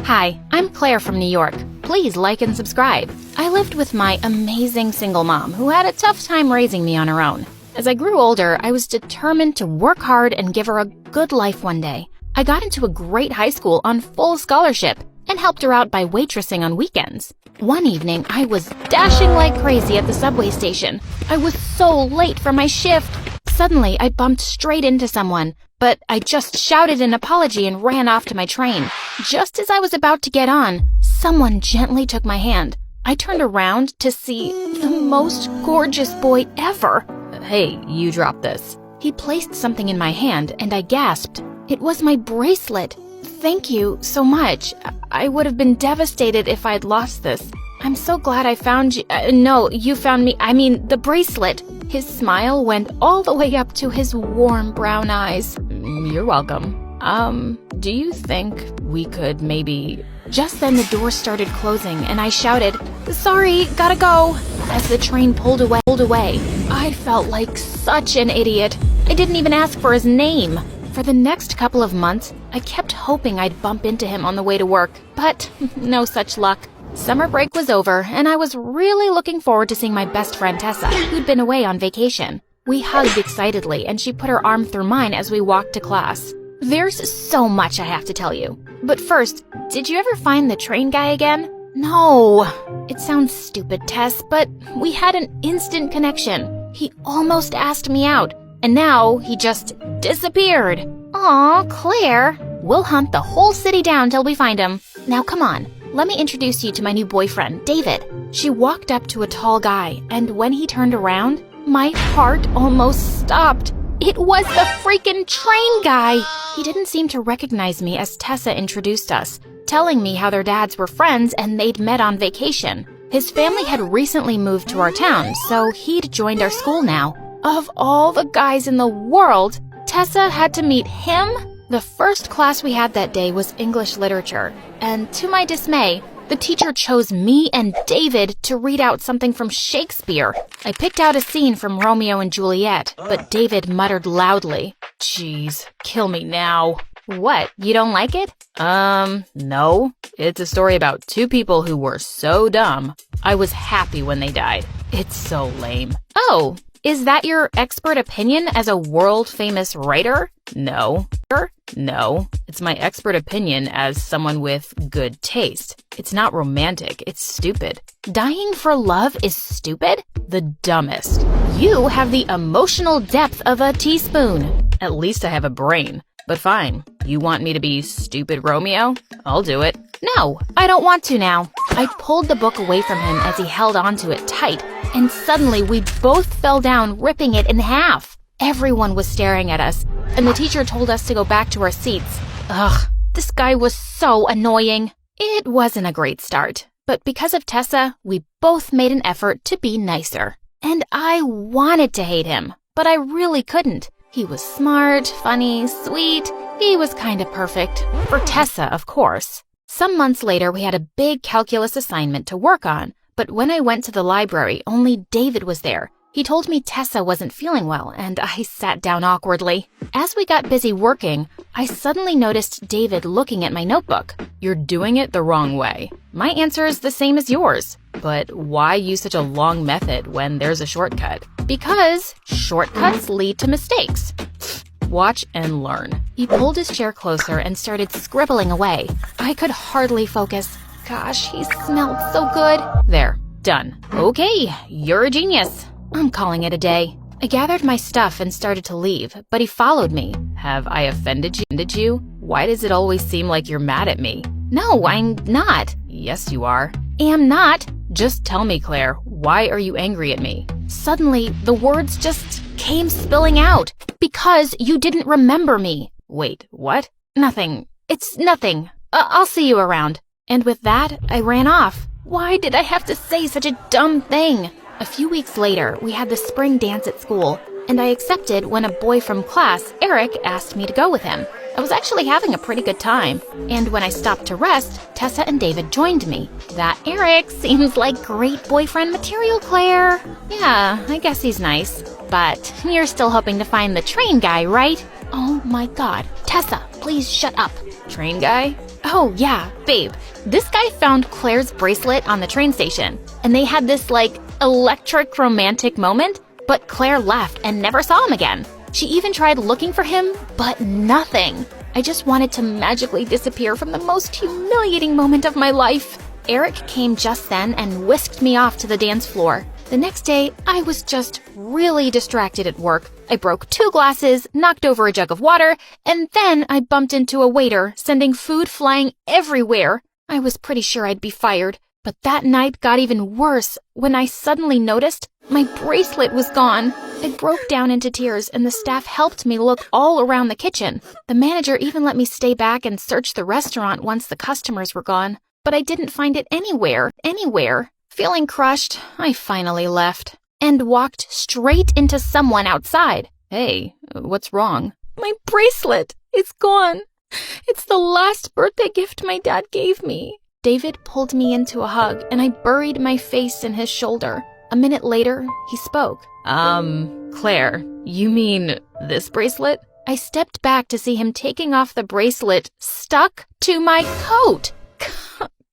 Hi, I'm Claire from New York. Please like and subscribe. I lived with my amazing single mom who had a tough time raising me on her own. As I grew older, I was determined to work hard and give her a good life one day. I got into a great high school on full scholarship and helped her out by waitressing on weekends. One evening, I was dashing like crazy at the subway station. I was so late for my shift. Suddenly, I bumped straight into someone, but I just shouted an apology and ran off to my train. Just as I was about to get on, someone gently took my hand. I turned around to see the most gorgeous boy ever. Hey, you dropped this. He placed something in my hand, and I gasped. It was my bracelet. Thank you so much. I would have been devastated if I'd lost this. I'm so glad I found you. No, you found me. I mean, the bracelet. His smile went all the way up to his warm brown eyes. You're welcome. Do you think we could maybe... Just then the door started closing and I shouted, "Sorry, gotta go," as the train pulled away. I felt like such an idiot. I didn't even ask for his name. For the next couple of months, I kept hoping I'd bump into him on the way to work, but no such luck. Summer break was over, and I was really looking forward to seeing my best friend Tessa, who'd been away on vacation. We hugged excitedly, and she put her arm through mine as we walked to class. There's so much I have to tell you. But first, did you ever find the train guy again? No. It sounds stupid, Tess, but we had an instant connection. He almost asked me out, and now he just disappeared. Aw, Claire. We'll hunt the whole city down till we find him. Now come on. Let me introduce you to my new boyfriend, David. She walked up to a tall guy, and when he turned around, my heart almost stopped. It was the freaking train guy! He didn't seem to recognize me as Tessa introduced us, telling me how their dads were friends and they'd met on vacation. His family had recently moved to our town, so he'd joined our school now. Of all the guys in the world, Tessa had to meet him? The first class we had that day was English literature, and to my dismay, the teacher chose me and David to read out something from Shakespeare. I picked out a scene from Romeo and Juliet, but David muttered loudly, "Jeez, kill me now." What, you don't like it? No. It's a story about two people who were so dumb. I was happy when they died. It's so lame. Oh, is that your expert opinion as a world-famous writer? No. No, it's my expert opinion as someone with good taste. It's not romantic, it's stupid. Dying for love is stupid? The dumbest. You have the emotional depth of a teaspoon. At least I have a brain. But fine, you want me to be stupid Romeo? I'll do it. No, I don't want to now. I pulled the book away from him as he held onto it tight, and suddenly we both fell down, ripping it in half. Everyone was staring at us, and the teacher told us to go back to our seats. Ugh, this guy was so annoying. It wasn't a great start, but because of Tessa, we both made an effort to be nicer. And I wanted to hate him, but I really couldn't. He was smart, funny, sweet. He was kind of perfect. For Tessa, of course. Some months later, we had a big calculus assignment to work on, but when I went to the library, only David was there. He told me Tessa wasn't feeling well, and I sat down awkwardly. As we got busy working, I suddenly noticed David looking at my notebook. You're doing it the wrong way. My answer is the same as yours. But why use such a long method when there's a shortcut? Because shortcuts lead to mistakes. Watch and learn. He pulled his chair closer and started scribbling away. I could hardly focus. Gosh, he smelled so good. There, done. Okay, you're a genius. I'm calling it a day. I gathered my stuff and started to leave, but he followed me. Have I offended you? Why does it always seem like you're mad at me? No, I'm not. Yes, you are. Am not. Just tell me, Claire, why are you angry at me? Suddenly, the words just came spilling out. Because you didn't remember me. Wait, what? Nothing. It's nothing. I'll see you around. And with that, I ran off. Why did I have to say such a dumb thing? A few weeks later, we had the spring dance at school, and I accepted when a boy from class, Eric, asked me to go with him. I was actually having a pretty good time, and when I stopped to rest, Tessa and David joined me. That Eric seems like great boyfriend material, Claire. Yeah, I guess he's nice. But you're still hoping to find the train guy, right? Oh my god. Tessa, please shut up. Train guy? Oh, yeah, babe. This guy found Claire's bracelet on the train station, and they had this, electric romantic moment, but Claire left and never saw him again. She even tried looking for him, but nothing. I just wanted to magically disappear from the most humiliating moment of my life. Eric came just then and whisked me off to the dance floor. The next day, I was just really distracted at work. I broke 2 glasses, knocked over a jug of water, and then I bumped into a waiter, sending food flying everywhere. I was pretty sure I'd be fired, but that night got even worse when I suddenly noticed my bracelet was gone. I broke down into tears, and the staff helped me look all around the kitchen. The manager even let me stay back and search the restaurant once the customers were gone, but I didn't find it anywhere. Feeling crushed, I finally left and walked straight into someone outside. Hey, what's wrong? My bracelet! It's gone. It's the last birthday gift my dad gave me. David pulled me into a hug, and I buried my face in his shoulder. A minute later, he spoke. Claire, you mean this bracelet? I stepped back to see him taking off the bracelet stuck to my coat.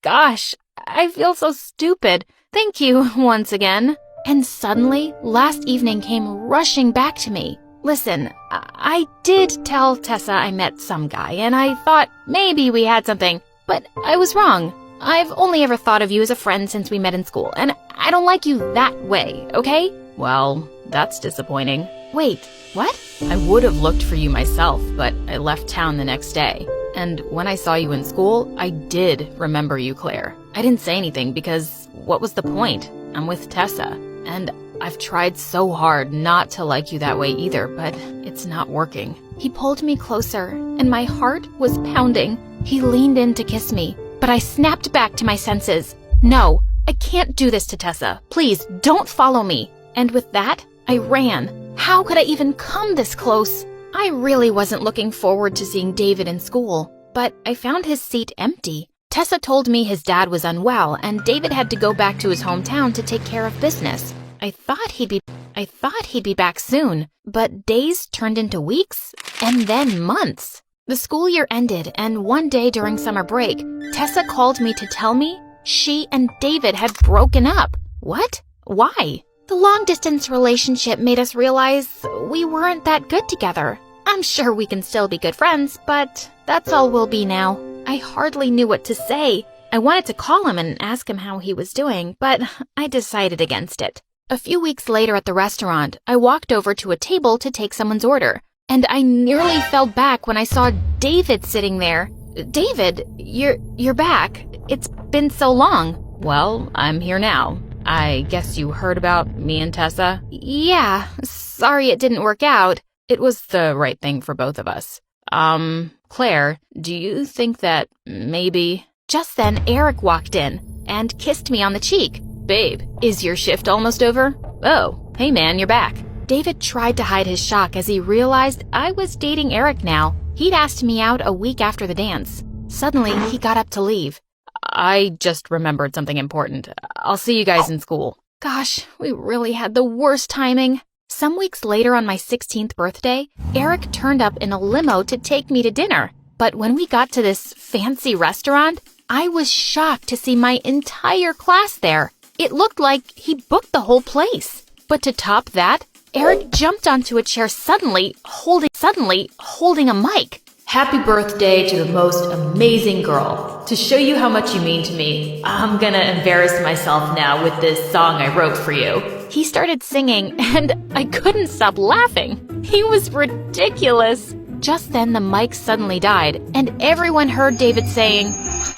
Gosh, I feel so stupid. Thank you once again. And suddenly, last evening came rushing back to me. Listen, I did tell Tessa I met some guy, and I thought maybe we had something, but I was wrong. I've only ever thought of you as a friend since we met in school, and I don't like you that way, okay? Well, that's disappointing. Wait, what? I would have looked for you myself, but I left town the next day. And when I saw you in school, I did remember you, Claire. I didn't say anything because what was the point? I'm with Tessa, and I've tried so hard not to like you that way either, but it's not working. He pulled me closer, and my heart was pounding. He leaned in to kiss me, but I snapped back to my senses. No, I can't do this to Tessa. Please, don't follow me. And with that, I ran. How could I even come this close? I really wasn't looking forward to seeing David in school, but I found his seat empty. Tessa told me his dad was unwell, and David had to go back to his hometown to take care of business. I thought he'd be back soon, but days turned into weeks, and then months. The school year ended, and one day during summer break, Tessa called me to tell me she and David had broken up. What? Why? The long-distance relationship made us realize we weren't that good together. I'm sure we can still be good friends, but that's all we'll be now. I hardly knew what to say. I wanted to call him and ask him how he was doing, but I decided against it. A few weeks later at the restaurant, I walked over to a table to take someone's order, and I nearly fell back when I saw David sitting there. David, you're back. It's been so long. Well, I'm here now. I guess you heard about me and Tessa? Yeah, sorry it didn't work out. It was the right thing for both of us. Claire, do you think that maybe... Just then, Eric walked in and kissed me on the cheek. Babe, is your shift almost over? Oh, hey man, you're back. David tried to hide his shock as he realized I was dating Eric now. He'd asked me out a week after the dance. Suddenly, he got up to leave. I just remembered something important. I'll see you guys in school. Gosh, we really had the worst timing. Some weeks later on my 16th birthday, Eric turned up in a limo to take me to dinner. But when we got to this fancy restaurant, I was shocked to see my entire class there. It looked like he booked the whole place. But to top that, Eric jumped onto a chair suddenly holding a mic. Happy birthday to the most amazing girl. To show you how much you mean to me, I'm gonna embarrass myself now with this song I wrote for you. He started singing, and I couldn't stop laughing. He was ridiculous. Just then, the mic suddenly died, and everyone heard David saying,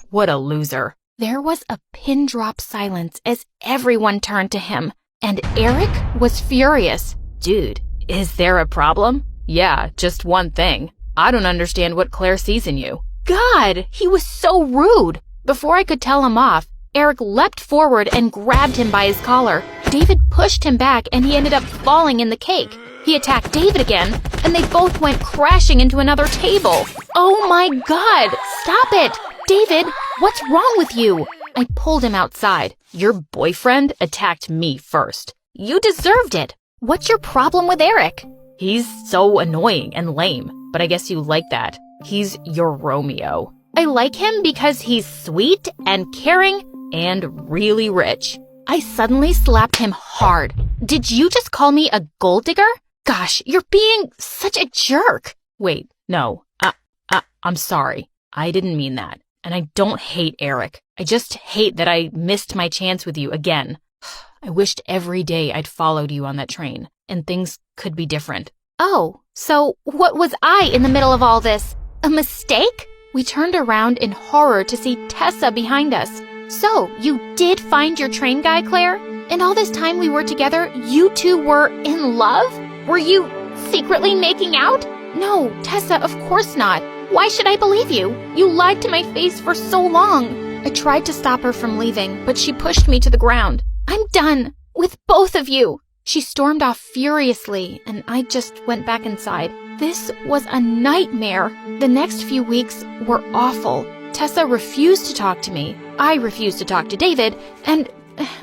"What a loser." There was a pin-drop silence as everyone turned to him, and Eric was furious. Dude, is there a problem? Yeah, just one thing. I don't understand what Claire sees in you. God, he was so rude. Before I could tell him off, Eric leapt forward and grabbed him by his collar. David pushed him back and he ended up falling in the cake. He attacked David again, and they both went crashing into another table. Oh my God, stop it! David, what's wrong with you? I pulled him outside. Your boyfriend attacked me first. You deserved it. What's your problem with Eric? He's so annoying and lame, but I guess you like that. He's your Romeo. I like him because he's sweet and caring and really rich. I suddenly slapped him hard. Did you just call me a gold digger? Gosh, you're being such a jerk. Wait, no. I'm sorry. I didn't mean that. And I don't hate Eric. I just hate that I missed my chance with you again. I wished every day I'd followed you on that train, and things could be different. Oh, so what was I in the middle of all this? A mistake? We turned around in horror to see Tessa behind us. So, you did find your train guy, Claire? And all this time we were together, you two were in love? Were you secretly making out? No, Tessa, of course not. Why should I believe you? You lied to my face for so long. I tried to stop her from leaving, but she pushed me to the ground. I'm done with both of you. She stormed off furiously, and I just went back inside. This was a nightmare. The next few weeks were awful. Tessa refused to talk to me. I refused to talk to David, and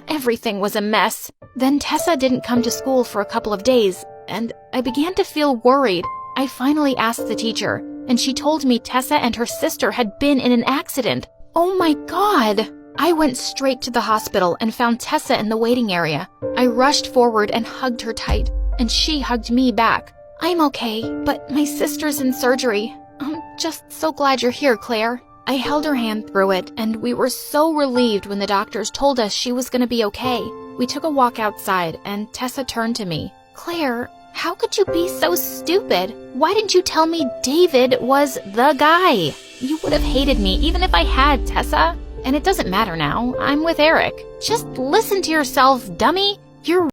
everything was a mess. Then Tessa didn't come to school for a couple of days, and I began to feel worried. I finally asked the teacher, and she told me Tessa and her sister had been in an accident. Oh my God! I went straight to the hospital and found Tessa in the waiting area. I rushed forward and hugged her tight, and she hugged me back. I'm okay, but my sister's in surgery. I'm just so glad you're here, Claire. I held her hand through it, and we were so relieved when the doctors told us she was going to be okay. We took a walk outside, and Tessa turned to me. Claire, how could you be so stupid? Why didn't you tell me David was the guy? You would have hated me even if I had, Tessa. And it doesn't matter now. I'm with Eric. Just listen to yourself, dummy. You're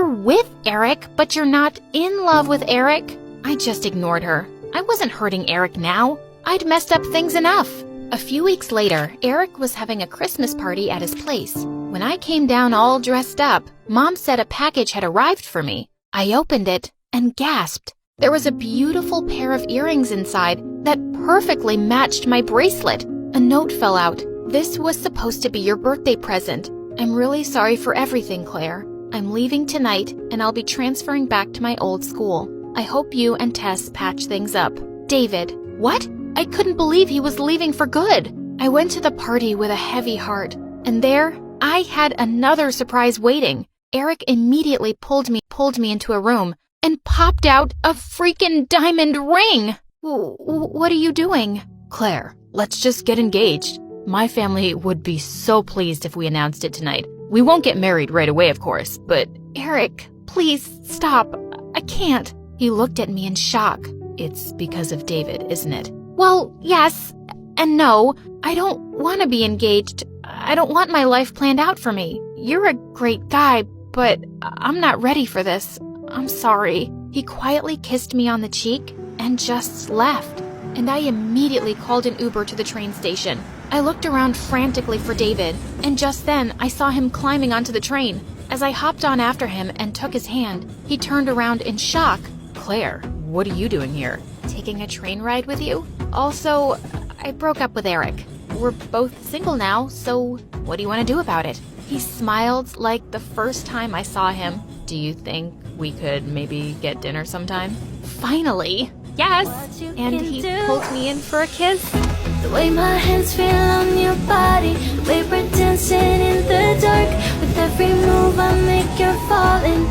with Eric, but you're not in love with Eric. I just ignored her. I wasn't hurting Eric now. I'd messed up things enough. A few weeks later, Eric was having a Christmas party at his place. When I came down all dressed up, Mom said a package had arrived for me. I opened it and gasped. There was a beautiful pair of earrings inside that perfectly matched my bracelet. A note fell out. This was supposed to be your birthday present. I'm really sorry for everything, Claire. I'm leaving tonight, and I'll be transferring back to my old school. I hope you and Tess patch things up. David. What? I couldn't believe he was leaving for good. I went to the party with a heavy heart, and there I had another surprise waiting. Eric immediately pulled me into a room and popped out a freaking diamond ring. What are you doing? Claire, let's just get engaged. My family would be so pleased if we announced it tonight. We won't get married right away, of course, but... Eric, please stop. I can't. He looked at me in shock. It's because of David, isn't it? Well, yes and no. I don't want to be engaged. I don't want my life planned out for me. You're a great guy, but I'm not ready for this. I'm sorry. He quietly kissed me on the cheek and just left. And I immediately called an Uber to the train station. I looked around frantically for David, and just then I saw him climbing onto the train. As I hopped on after him and took his hand, he turned around in shock. Claire, what are you doing here? Taking a train ride with you? Also, I broke up with Eric. We're both single now, so what do you want to do about it? He smiled like the first time I saw him. Do you think we could maybe get dinner sometime? Finally! Yes! And he pulled me in for a kiss. The way my hands feel on your body, the way we're dancing in the dark. With every move I make, you're falling.